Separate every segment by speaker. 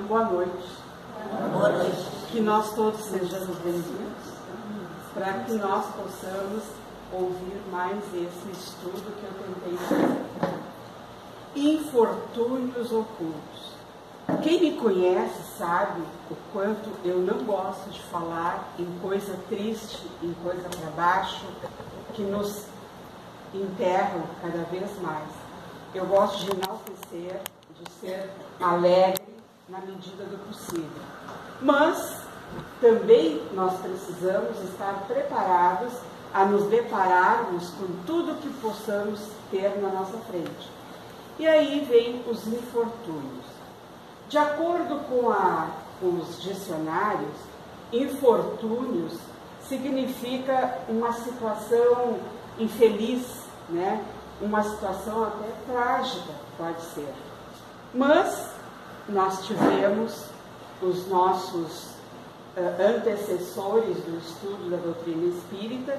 Speaker 1: boa noite.
Speaker 2: Boa noite.
Speaker 1: Que nós todos sejamos bem-vindos, para que nós possamos ouvir mais esse estudo que eu tentei fazer. Infortúnios ocultos. Quem me conhece sabe o quanto eu não gosto de falar em coisa triste, em coisa para baixo, que nos enterram cada vez mais. Eu gosto de enaltecer, de ser alegre na medida do possível. Mas também nós precisamos estar preparados a nos depararmos com tudo que possamos ter na nossa frente. E aí vem os infortúnios. De acordo com os dicionários, infortúnios significa uma situação infeliz, né? Uma situação até trágica, pode ser. Mas nós tivemos os nossos antecessores do estudo da doutrina espírita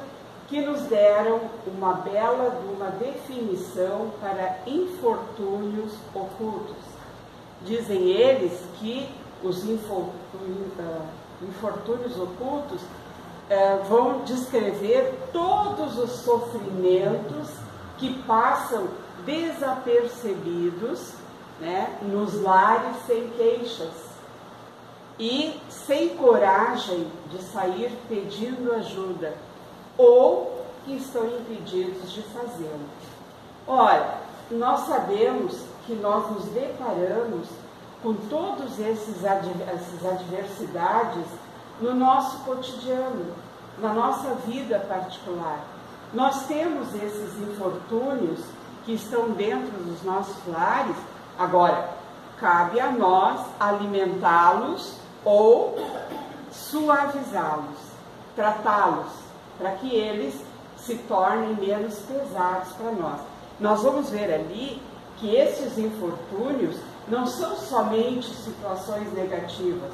Speaker 1: que nos deram uma bela definição para infortúnios ocultos. Dizem eles que os infortúnios ocultos vão descrever todos os sofrimentos que passam desapercebidos, né, nos lares sem queixas e sem coragem de sair pedindo ajuda, ou que estão impedidos de fazê-lo. Ora, nós sabemos que nós nos deparamos com todas essas adversidades no nosso cotidiano, na nossa vida particular. Nós temos esses infortúnios que estão dentro dos nossos lares. Agora, cabe a nós alimentá-los ou suavizá-los, tratá-los, para que eles se tornem menos pesados para nós. Nós vamos ver ali que esses infortúnios não são somente situações negativas.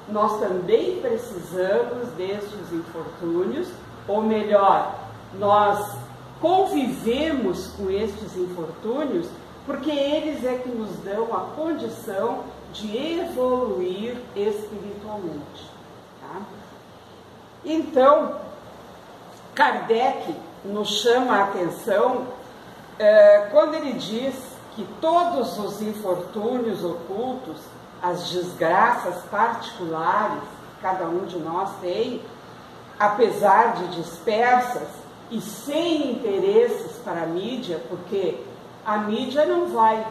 Speaker 1: Nós também precisamos destes infortúnios, ou melhor, nós convivemos com estes infortúnios porque eles é que nos dão a condição de evoluir espiritualmente. Tá? Então, Kardec nos chama a atenção quando ele diz que todos os infortúnios ocultos, as desgraças particulares que cada um de nós tem, apesar de dispersas e sem interesses para a mídia, porque a mídia não vai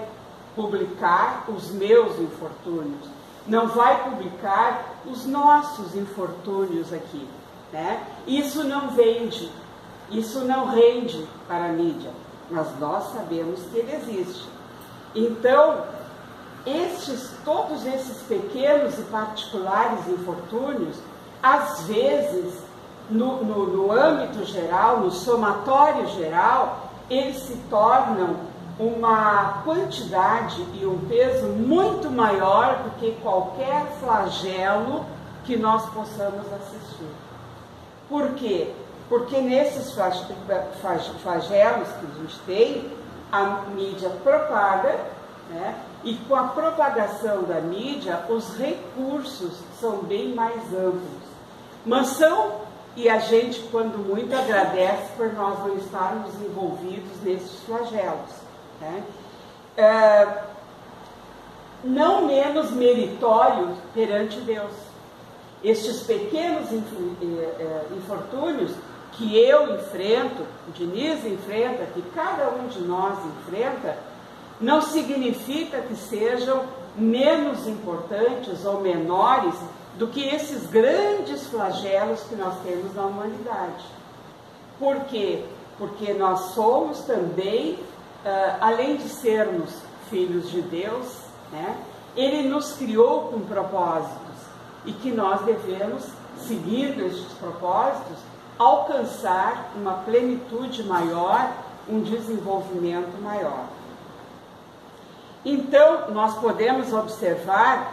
Speaker 1: publicar os meus infortúnios, não vai publicar os nossos infortúnios aqui, né? Isso não vende, isso não rende para a mídia, mas nós sabemos que ele existe. Então, todos esses pequenos e particulares infortúnios, às vezes, no âmbito geral, no somatório geral, eles se tornam uma quantidade e um peso muito maior do que qualquer flagelo que nós possamos assistir. Por quê? Porque nesses flagelos que a gente tem, a mídia propaga, né? E com a propagação da mídia, os recursos são bem mais amplos. Mas e a gente, quando muito, agradece por nós não estarmos envolvidos nesses flagelos. Né? Não menos meritório perante Deus. Estes pequenos infortúnios que eu enfrento, o Diniz enfrenta, que cada um de nós enfrenta, não significa que sejam menos importantes ou menores do que esses grandes flagelos que nós temos na humanidade. Por quê? Porque nós somos também, além de sermos filhos de Deus, né, Ele nos criou com propósitos e que nós devemos, seguindo estes propósitos, alcançar uma plenitude maior, um desenvolvimento maior. Então, nós podemos observar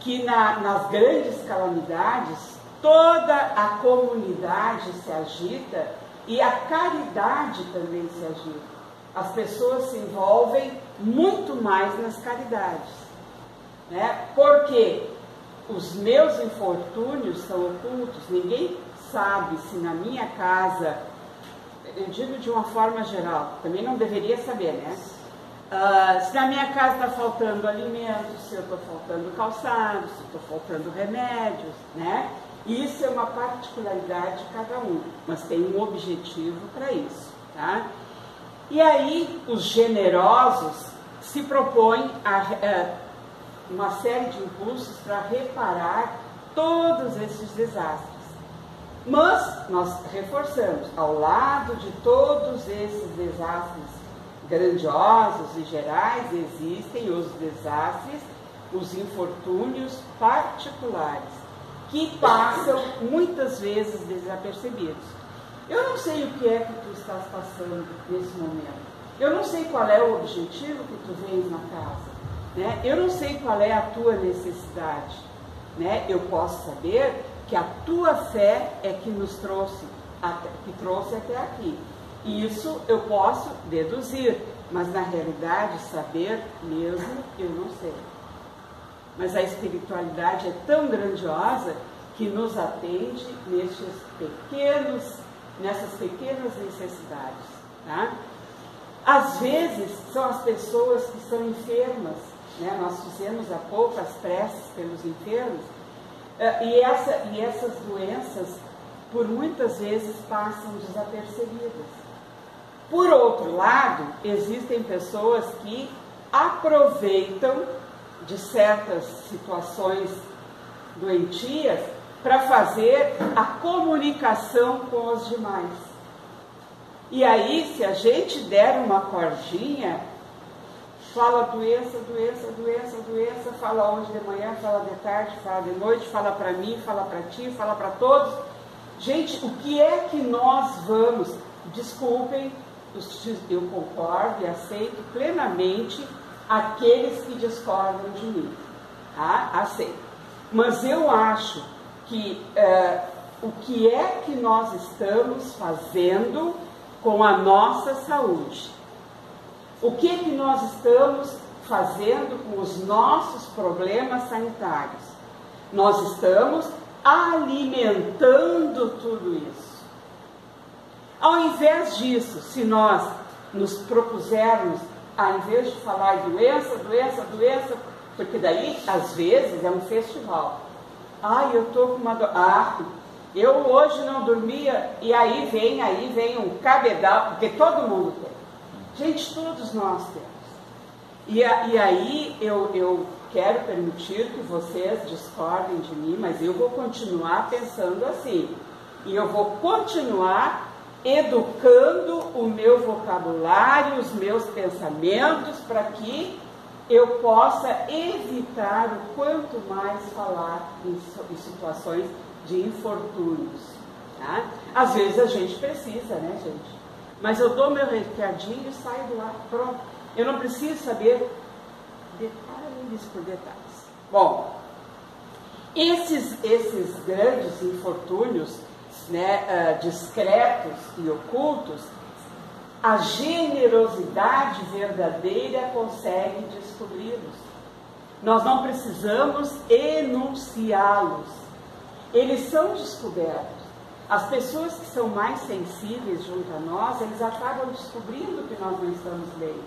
Speaker 1: que nas grandes calamidades, toda a comunidade se agita e a caridade também se agita. As pessoas se envolvem muito mais nas caridades. né? Porque os meus infortúnios são ocultos, ninguém sabe se na minha casa, eu digo de uma forma geral, também não deveria saber, né? Se na minha casa está faltando alimentos, se eu estou faltando calçado, se estou faltando remédios, né? Isso é uma particularidade de cada um, mas tem um objetivo para isso, tá? E aí os generosos se propõem uma série de impulsos para reparar todos esses desastres. Mas nós reforçamos, ao lado de todos esses desastres grandiosos e gerais, existem os desastres, os infortúnios particulares, que passam muitas vezes desapercebidos. Eu não sei o que é que tu estás passando nesse momento. Eu não sei qual é o objetivo que tu vens na casa, né? Eu não sei qual é a tua necessidade, né? Eu posso saber que a tua fé é que nos trouxe até aqui. Isso eu posso deduzir, mas na realidade saber mesmo eu não sei. Mas a espiritualidade é tão grandiosa que nos atende nessas pequenas necessidades, tá? Às vezes são as pessoas que são enfermas, né? Nós fizemos há pouco as preces pelos enfermos, e essas doenças por muitas vezes passam desapercebidas. Por outro lado, existem pessoas que aproveitam de certas situações doentias para fazer a comunicação com os demais. E aí, se a gente der uma cordinha, fala doença, doença, doença, doença, fala hoje de manhã, fala de tarde, fala de noite, fala para mim, fala para ti, fala para todos. Gente, o que é que nós vamos? Desculpem, eu concordo e aceito plenamente aqueles que discordam de mim, tá? Aceito. Mas eu acho que o que é que nós estamos fazendo com a nossa saúde? O que é que nós estamos fazendo com os nossos problemas sanitários? Nós estamos alimentando tudo isso. Ao invés disso, se nós nos propusermos, ao invés de falar doença, doença, doença, porque daí, às vezes, é um festival. Eu estou com uma dor. Eu hoje não dormia, e aí vem um cabedal, porque todo mundo tem. Gente, todos nós temos. E aí eu quero permitir que vocês discordem de mim, mas eu vou continuar pensando assim. E eu vou continuar educando o meu vocabulário, os meus pensamentos, para que eu possa evitar o quanto mais falar em situações de infortúnios, tá? Às vezes a gente precisa, né, gente? Mas eu dou meu recadinho e saio do ar, pronto. Eu não preciso saber detalhes por detalhes. Bom, esses grandes infortúnios, né, discretos e ocultos, a generosidade verdadeira consegue descobri-los. Nós não precisamos enunciá-los. Eles são descobertos. As pessoas que são mais sensíveis junto a nós, eles acabam descobrindo que nós não estamos bem,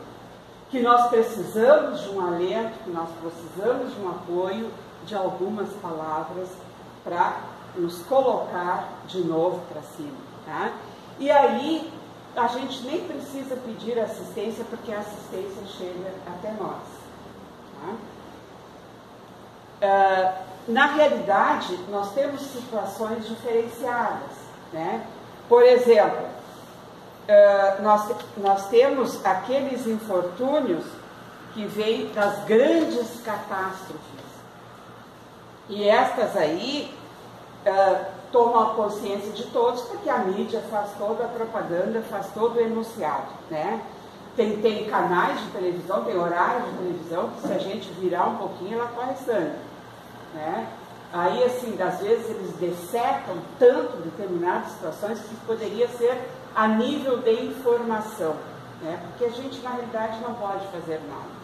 Speaker 1: que nós precisamos de um alento, que nós precisamos de um apoio, de algumas palavras para nos colocar de novo para cima, tá? E aí a gente nem precisa pedir assistência, porque a assistência chega até nós, tá? Na realidade, nós temos situações diferenciadas, né? Por exemplo, nós temos aqueles infortúnios que vêm das grandes catástrofes. E estas aí tomam a consciência de todos, porque a mídia faz toda a propaganda, faz todo o enunciado, né? Tem canais de televisão, tem horários de televisão, que se a gente virar um pouquinho, ela corre sangue, né? Aí, assim, às vezes eles dessecam tanto determinadas situações que poderia ser a nível de informação, né? Porque a gente, na realidade, não pode fazer nada.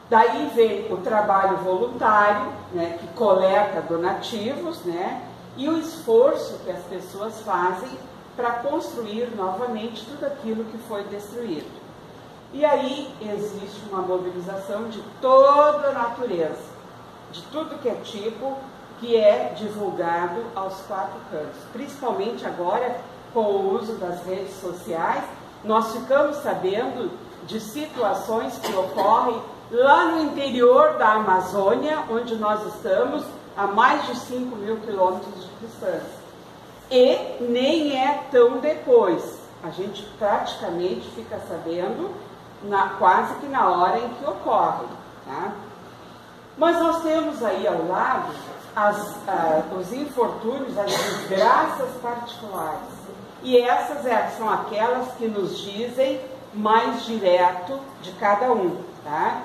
Speaker 1: Daí vem o trabalho voluntário, né, que coleta donativos, né, e o esforço que as pessoas fazem para construir novamente tudo aquilo que foi destruído. E aí existe uma mobilização de toda a natureza, de tudo que é tipo, que é divulgado aos quatro cantos. Principalmente agora, com o uso das redes sociais, nós ficamos sabendo de situações que ocorrem lá no interior da Amazônia, onde nós estamos, a mais de 5.000 quilômetros de distância. E nem é tão depois. A gente praticamente fica sabendo quase que na hora em que ocorre. Tá? Mas nós temos aí ao lado os infortúnios, as desgraças particulares. E essas são aquelas que nos dizem mais direto de cada um. Tá?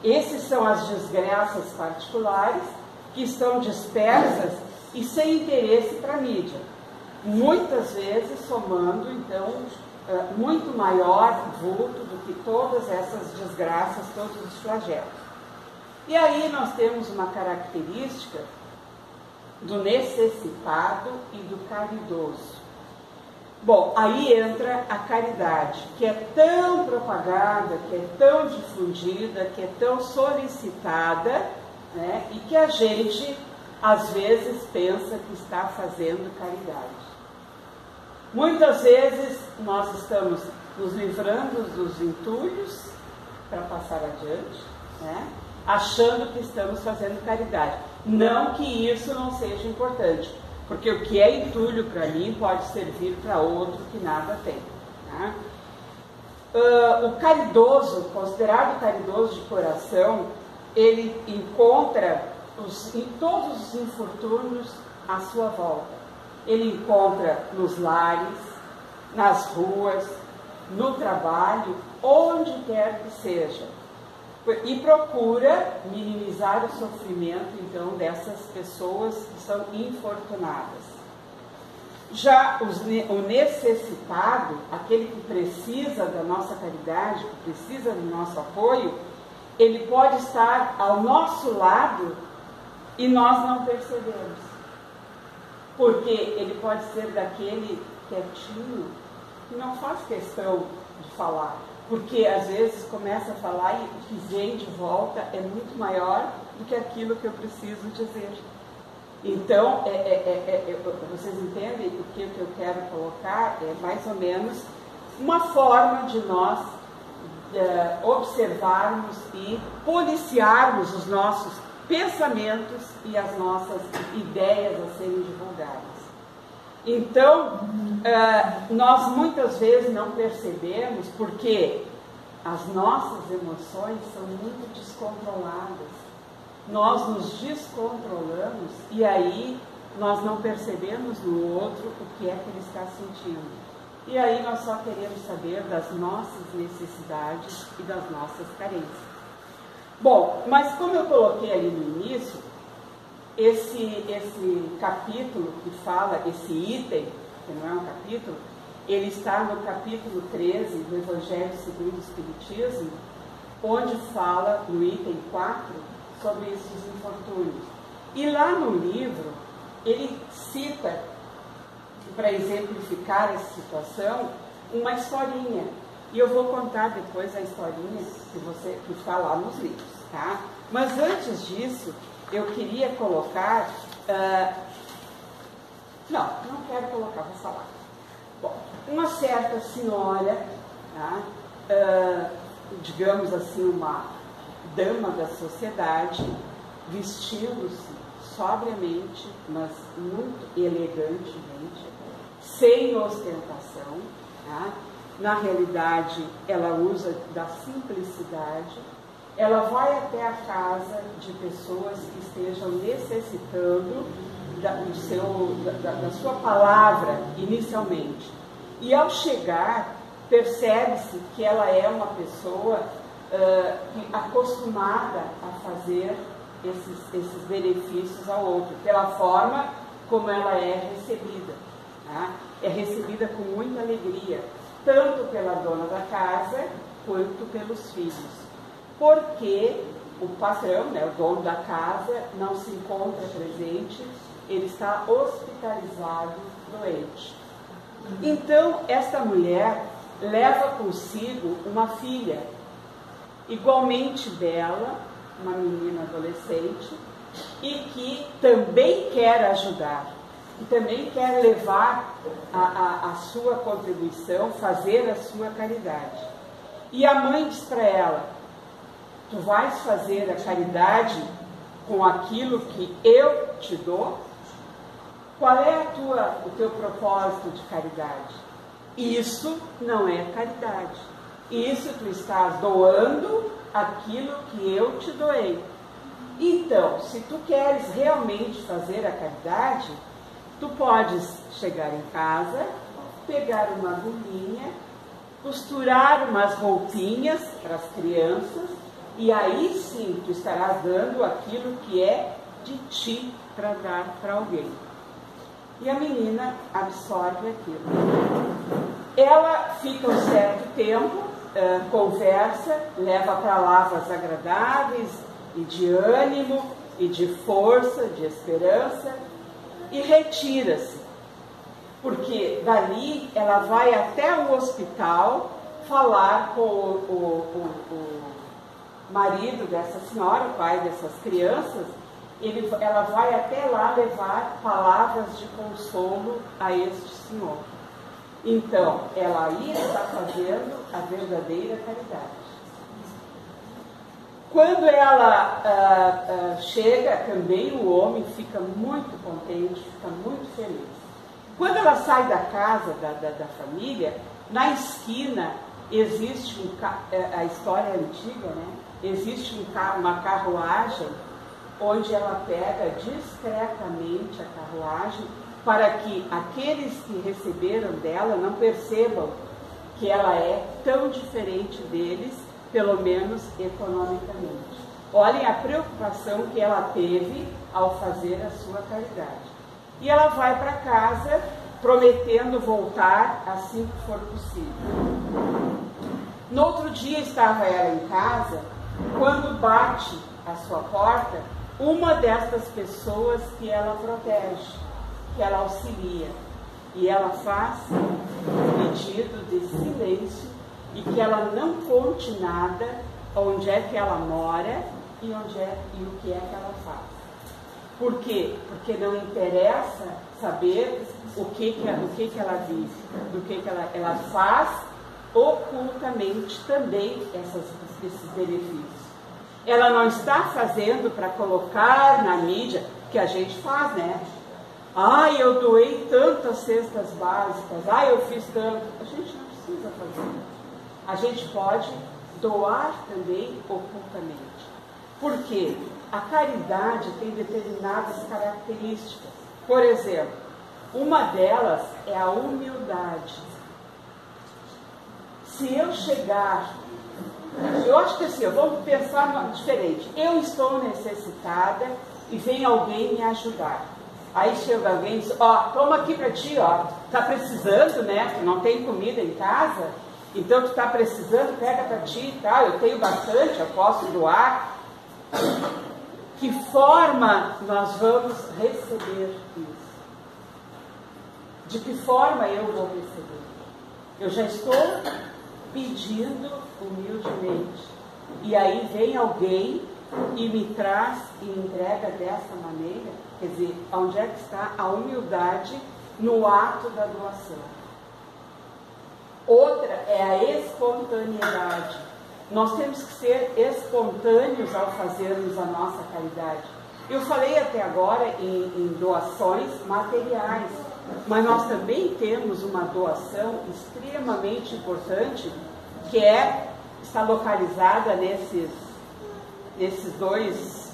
Speaker 1: Esses são as desgraças particulares que estão dispersas e sem interesse para a mídia. Muitas vezes somando, então, muito maior vulto do que todas essas desgraças, todos os flagelos. E aí nós temos uma característica do necessitado e do caridoso. Bom, aí entra a caridade, que é tão propagada, que é tão difundida, que é tão solicitada, né, e que a gente, às vezes, pensa que está fazendo caridade. Muitas vezes nós estamos nos livrando dos entulhos para passar adiante, né, achando que estamos fazendo caridade. Não que isso não seja importante, porque o que é entulho para mim pode servir para outro que nada tem. Tá? O caridoso, considerado caridoso de coração, ele encontra em todos os infortúnios à sua volta. Ele encontra nos lares, nas ruas, no trabalho, onde quer que seja. E procura minimizar o sofrimento, então, dessas pessoas que são infortunadas. Já o necessitado, aquele que precisa da nossa caridade, que precisa do nosso apoio, ele pode estar ao nosso lado e nós não percebemos. Porque ele pode ser daquele quietinho que não faz questão de falar. Porque às vezes começa a falar e o que vem de volta é muito maior do que aquilo que eu preciso dizer. Então, vocês entendem o que eu quero colocar? É mais ou menos uma forma de nós observarmos e policiarmos os nossos pensamentos e as nossas ideias a serem divulgadas. Então, nós muitas vezes não percebemos porque as nossas emoções são muito descontroladas. Nós nos descontrolamos e aí nós não percebemos no outro o que é que ele está sentindo. E aí nós só queremos saber das nossas necessidades e das nossas carências. Bom, mas como eu coloquei ali no início, esse capítulo que fala, esse item, que não é um capítulo, ele está no capítulo 13 do Evangelho segundo o Espiritismo, onde fala, no item 4, sobre esses infortúnios. E lá no livro, ele cita, para exemplificar essa situação, uma historinha. E eu vou contar depois a historinha que está lá nos livros, tá? Mas antes disso, eu queria colocar... não quero colocar, vou falar. Bom, uma certa senhora, tá? Digamos assim, uma dama da sociedade, vestindo-se sobriamente, mas muito elegantemente, sem ostentação, tá? Na realidade, ela usa da simplicidade. Ela vai até a casa de pessoas que estejam necessitando da sua palavra inicialmente. E ao chegar, percebe-se que ela é uma pessoa acostumada a fazer esses benefícios ao outro, pela forma como ela é recebida. Tá? É recebida com muita alegria, tanto pela dona da casa, quanto pelos filhos. Porque o patrão, né, o dono da casa, não se encontra presente, ele está hospitalizado, doente. Então, esta mulher leva consigo uma filha, igualmente bela, uma menina adolescente, e que também quer ajudar, que também quer levar a sua contribuição, fazer a sua caridade. E a mãe diz para ela: tu vais fazer a caridade com aquilo que eu te dou? Qual é o teu propósito de caridade? Isso não é caridade. Isso tu estás doando aquilo que eu te doei. Então, se tu queres realmente fazer a caridade, tu podes chegar em casa, pegar uma agulhinha, costurar umas roupinhas para as crianças, e aí sim tu estarás dando aquilo que é de ti para dar para alguém. E a menina absorve aquilo. Ela fica um certo tempo, conversa, leva palavras agradáveis e de ânimo e de força, de esperança, e retira-se. Porque dali ela vai até o hospital falar com o marido dessa senhora, o pai dessas crianças. Ela vai até lá levar palavras de consolo a este senhor. Então, ela aí está fazendo a verdadeira caridade. Quando ela chega, também o homem fica muito contente, fica muito feliz. Quando ela sai da casa da família, na esquina existe a história antiga, né? Existe uma carruagem, onde ela pega discretamente a carruagem para que aqueles que receberam dela não percebam que ela é tão diferente deles, pelo menos economicamente. Olhem a preocupação que ela teve ao fazer a sua caridade. E ela vai para casa prometendo voltar assim que for possível. No outro dia estava ela em casa, quando bate a sua porta uma destas pessoas que ela protege, que ela auxilia, e ela faz um pedido de silêncio e que ela não conte nada, onde é que ela mora e o que é que ela faz. Por quê? Porque não interessa saber o que ela vive, do que ela faz ocultamente também esses benefícios. Ela não está fazendo para colocar na mídia, que a gente faz, né? Ai, eu doei tantas cestas básicas, ai, eu fiz tanto. A gente não precisa fazer. A gente pode doar também ocultamente. Por quê? A caridade tem determinadas características. Por exemplo, uma delas é a humildade. Se eu chegar... Eu acho que assim, vamos pensar diferente. Eu estou necessitada e vem alguém me ajudar. Aí chega alguém e diz: ó, toma aqui para ti, ó. Tá precisando, né? Tu não tem comida em casa, então tu tá precisando, pega para ti, tá? Eu tenho bastante, eu posso doar. Que forma nós vamos receber isso? De que forma eu vou receber? Eu já estou pedindo humildemente, e aí vem alguém e me traz e entrega dessa maneira. Quer dizer, onde é que está a humildade no ato da doação? Outra é a espontaneidade. Nós temos que ser espontâneos ao fazermos a nossa caridade. Eu falei até agora em doações materiais, mas nós também temos uma doação extremamente importante, que está localizada nesses dois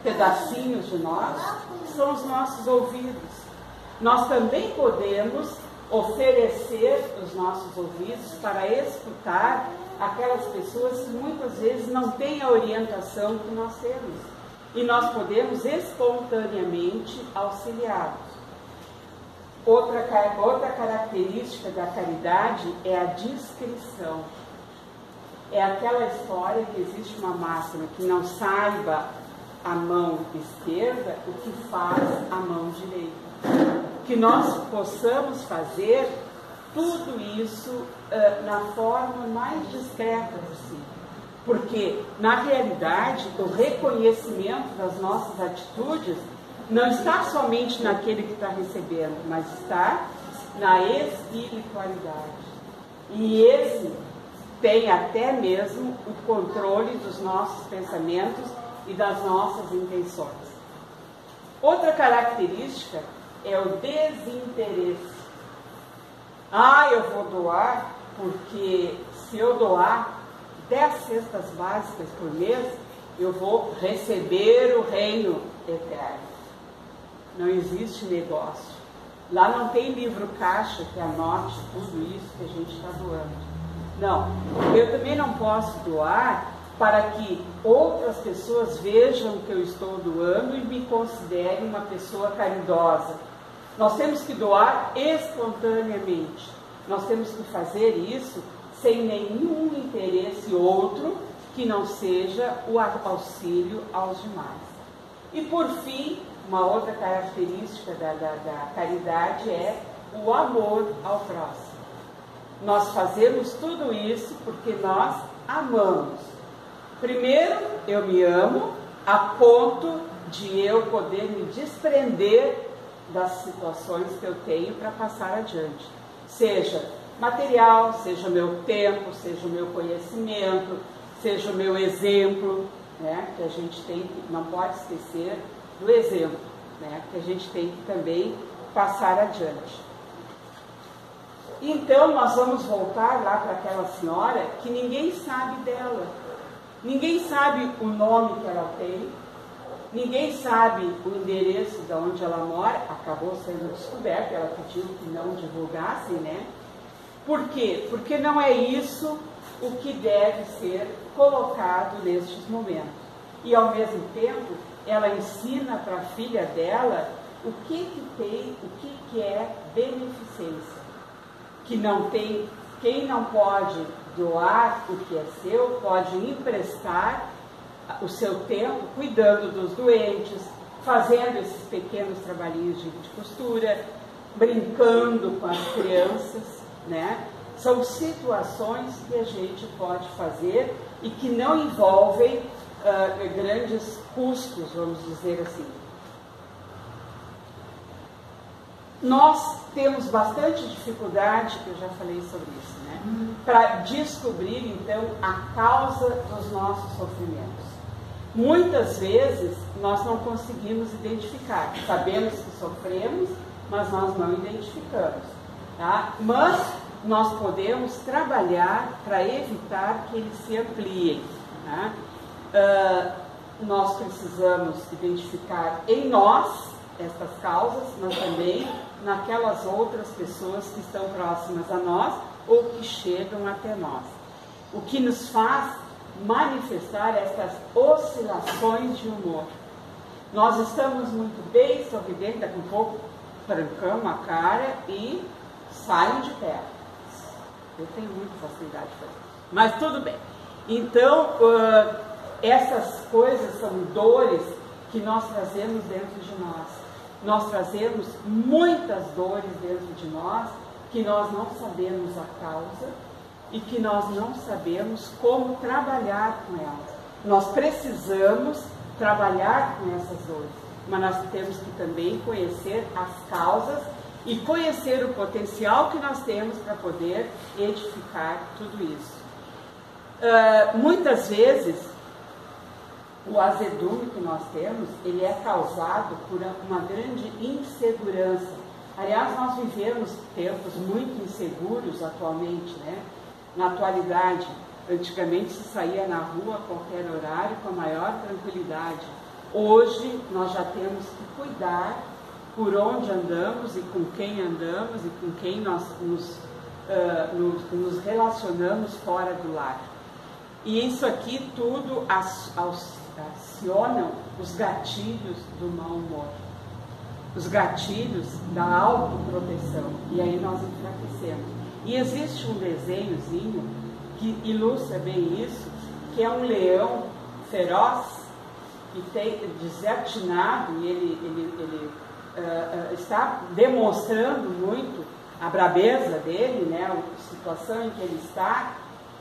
Speaker 1: pedacinhos de nós, que são os nossos ouvidos. Nós também podemos oferecer os nossos ouvidos para escutar aquelas pessoas que muitas vezes não têm a orientação que nós temos, e nós podemos espontaneamente auxiliá-los. Outra característica da caridade é a discrição. É aquela história que existe uma máxima que não saiba a mão esquerda o que faz a mão direita. Que nós possamos fazer tudo isso na forma mais discreta possível. Porque, na realidade, o reconhecimento das nossas atitudes não está somente naquele que está recebendo, mas está na espiritualidade. E esse tem até mesmo o controle dos nossos pensamentos e das nossas intenções. Outra característica é o desinteresse. Eu vou doar porque se eu doar 10 cestas básicas por mês, eu vou receber o reino eterno. Não existe negócio. Lá não tem livro caixa que anote tudo isso que a gente está doando. Não, eu também não posso doar para que outras pessoas vejam que eu estou doando e me considerem uma pessoa caridosa. Nós temos que doar espontaneamente. Nós temos que fazer isso sem nenhum interesse outro que não seja o auxílio aos demais. E por fim, uma outra característica da caridade é o amor ao próximo. Nós fazemos tudo isso porque nós amamos. Primeiro, eu me amo a ponto de eu poder me desprender das situações que eu tenho para passar adiante. Seja material, seja o meu tempo, seja o meu conhecimento, seja o meu exemplo, né? Que a gente tem que, não pode esquecer do exemplo, né? Que a gente tem que também passar adiante. Então, nós vamos voltar lá para aquela senhora que ninguém sabe dela. Ninguém sabe o nome que ela tem, ninguém sabe o endereço de onde ela mora, acabou sendo descoberto, ela pediu que não divulgassem, né? Por quê? Porque não é isso o que deve ser colocado nestes momentos. E, ao mesmo tempo, ela ensina para a filha dela o que tem, o que é beneficência. Que não tem, quem não pode doar o que é seu, pode emprestar o seu tempo cuidando dos doentes, fazendo esses pequenos trabalhinhos de costura, brincando com as crianças, né? São situações que a gente pode fazer e que não envolvem grandes custos, vamos dizer assim. Nós temos bastante dificuldade, que eu já falei sobre isso, né? Para descobrir, então, a causa dos nossos sofrimentos. Muitas vezes, nós não conseguimos identificar. Sabemos que sofremos, mas nós não identificamos. Tá? Mas nós podemos trabalhar para evitar que eles se ampliem. Tá? Nós precisamos identificar em nós estas causas, mas também naquelas outras pessoas que estão próximas a nós ou que chegam até nós. O que nos faz manifestar essas oscilações de humor. Nós estamos muito bem sorridentes, daqui a pouco trancamos a cara e saem de perto. Eu tenho muita facilidade para isso, mas tudo bem. Então, essas coisas são dores que nós trazemos dentro de nós. Nós trazemos muitas dores dentro de nós que nós não sabemos a causa e que nós não sabemos como trabalhar com elas. Nós precisamos trabalhar com essas dores, mas nós temos que também conhecer as causas e conhecer o potencial que nós temos para poder edificar tudo isso. Muitas vezes, o azedume que nós temos, ele é causado por uma grande insegurança. Aliás, nós vivemos tempos muito inseguros atualmente, né? Na atualidade, antigamente se saía na rua a qualquer horário com a maior tranquilidade. Hoje, nós já temos que cuidar por onde andamos e com quem andamos e com quem nós nos relacionamos fora do lar. E isso aqui tudo acionam os gatilhos do mau humor, os gatilhos da autoproteção, e aí nós enfraquecemos. E existe um desenhozinho que ilustra bem isso, que é um leão feroz, que tem desatinado, e ele está demonstrando muito a brabeza dele, né, a situação em que ele está,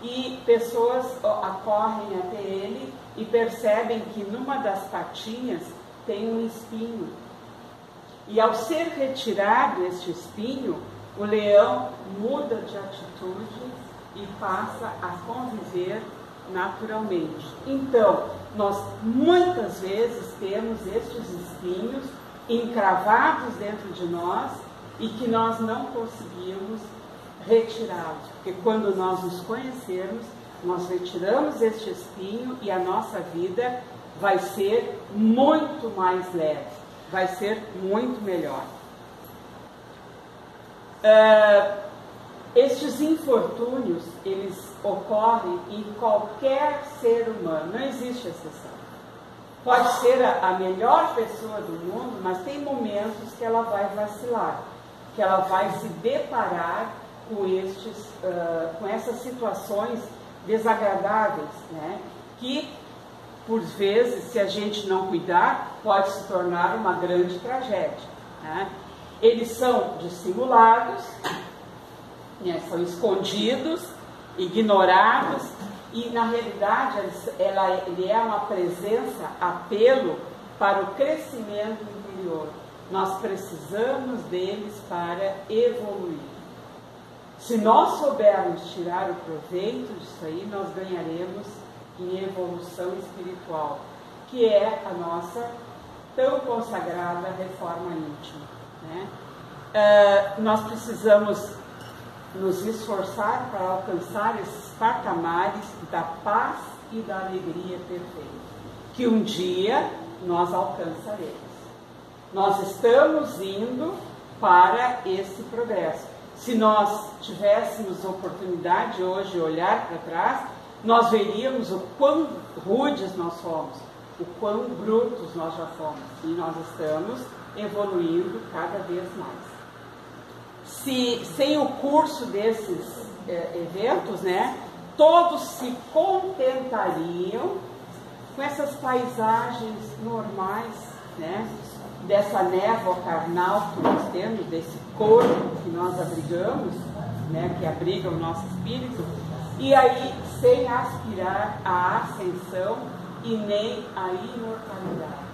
Speaker 1: e pessoas acorrem até ele e percebem que numa das patinhas tem um espinho. E ao ser retirado este espinho, o leão muda de atitude e passa a conviver naturalmente. Então, nós muitas vezes temos estes espinhos encravados dentro de nós e que nós não conseguimos retirá-los. Porque quando nós nos conhecermos, nós retiramos este espinho e a nossa vida vai ser muito mais leve, vai ser muito melhor. Estes infortúnios, eles ocorrem em qualquer ser humano, não existe exceção. Pode ser a melhor pessoa do mundo, mas tem momentos que ela vai vacilar, que ela vai se deparar com essas situações desagradáveis, né? Que, por vezes, se a gente não cuidar, pode se tornar uma grande tragédia, né? Eles são dissimulados, né? São escondidos, ignorados, e na realidade ele é uma presença, apelo para o crescimento interior. Nós precisamos deles para evoluir. Se nós soubermos tirar o proveito disso aí, nós ganharemos em evolução espiritual, que é a nossa tão consagrada reforma íntima, né? Nós precisamos nos esforçar para alcançar esses patamares da paz e da alegria perfeita, que um dia nós alcançaremos. Nós estamos indo para esse progresso. Se nós tivéssemos oportunidade hoje de olhar para trás, nós veríamos o quão rudes nós fomos, o quão brutos nós já fomos, e nós estamos evoluindo cada vez mais. Sem o curso desses eventos, né, todos se contentariam com essas paisagens normais, né, dessa névoa carnal que nós temos, desse corpo que nós abrigamos, né, que abriga o nosso espírito, e aí sem aspirar à ascensão e nem à imortalidade,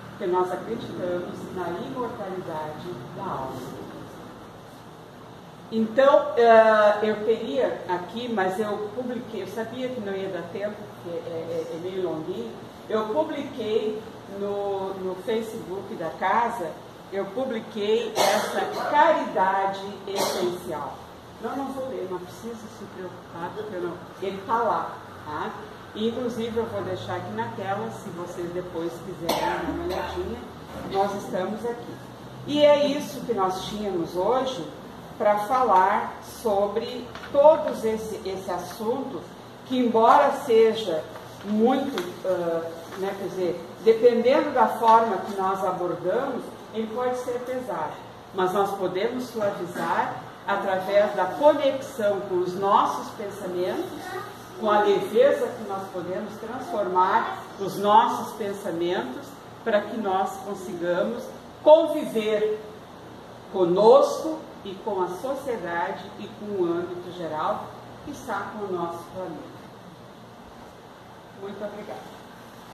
Speaker 1: porque nós acreditamos na imortalidade da alma. Então, eu teria aqui, mas eu publiquei, eu sabia que não ia dar tempo, porque é meio longuinho, eu publiquei no Facebook da casa, eu publiquei essa caridade essencial. Não vou ler, não precisa se preocupar, porque ele está lá, tá? E, inclusive, eu vou deixar aqui na tela, se vocês depois quiserem dar uma olhadinha, nós estamos aqui. E é isso que nós tínhamos hoje, para falar sobre todos esse assunto, que embora seja muito, né, quer dizer, dependendo da forma que nós abordamos, ele pode ser pesado, mas nós podemos suavizar através da conexão com os nossos pensamentos, com a leveza que nós podemos transformar os nossos pensamentos, para que nós consigamos conviver conosco e com a sociedade e com o âmbito geral que está com o nosso planeta. Muito obrigada.